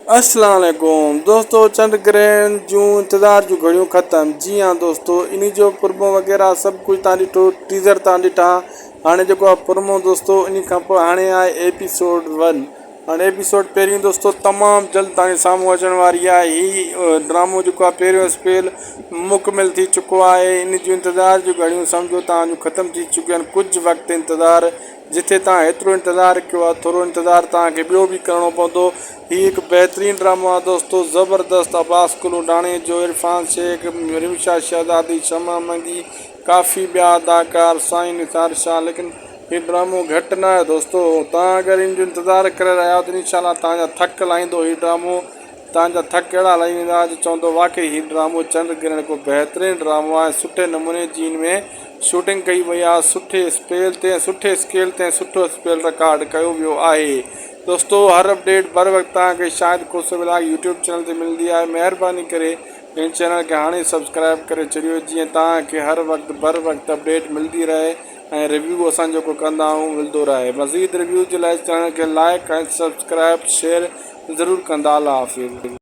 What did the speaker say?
अस्सलाम वालेकुम दोस्तों, चंद ग्रहण जूं इंतज़ार जूं घड़ियूं ख़त्म। जी हाँ दोस्तों, इन जो प्रोमो वग़ैरह सभु कुझु तव्हां ॾिठो, टीज़र तव्हां ड्ठा। हाणे जेको आहे प्रोमो दोस्तों, इन खां पोइ हाणे आहे एपिसोड 1। हाणे एपिसोड पहिरियों दोस्तों तमामु जल्द तव्हांजे साम्हूं अचण वारी आहे। हीउ ड्रामो जेको आहे पहिरियों स्पेल मुकमिल थी चुको आहे। इन जूं इंतज़ार जूं घड़ियूं सम्झो तव्हांजूं ख़तमु थी चुकियूं आहिनि। कुझु वक़्तु इंतज़ारु, जिथे तव्हां एतिरो इंतज़ारु कयो आहे, थोरो इंतज़ारु तव्हांखे ॿियो बि करिणो पवंदो। हीउ हिकु बहितरीनु ड्रामो आहे दोस्तों, ज़बरदस्त। अब्बास कुलूडाणी जो, इरफान शेख, रिमशा शहज़ादी, शमा मंगी, काफ़ी ॿिया अदाकार, साईं निसार शाह। लेकिन हीउ ड्रामो घटि न आहे दोस्तों। तव्हां अगरि इन जो इंतज़ारु करे रहिया आहियो त इनशाला तव्हांजा थक लाहींदो हीउ ड्रामो। तव्हांजा थक अहिड़ा लही वेंदा जो चवंदो वाक़ई हीउ ड्रामो चंड ग्रहण को बहितरीनु ड्रामो आहे। सुठे नमूने जी हिन में शूटिंग कई वई आहे, सुठे स्पेल ते, सुठे स्केल ते सुठो स्पेल रिकॉर्ड कयो वियो आहे दोस्तों। हर अपडेट बर वक़्तु तव्हांखे शायदि कोसो कलाक यूट्यूब चैनल ते मिलंदी आहे। महिरबानी करे हिन चैनल खे हाणे सब्सक्राइब करे छॾियो, जीअं तव्हांखे हर वक़्तु बर वक़्तु अपडेट मिलंदी रहे ऐं रिव्यू असां जेको कंदा आहियूं मिलंदो रहे। मज़ीद रिव्यू जे लाइ चैनल खे लाइक ऐं सब्सक्राइब शेयर ज़रूरु कंदा। अल्लाह हाफ़िज़।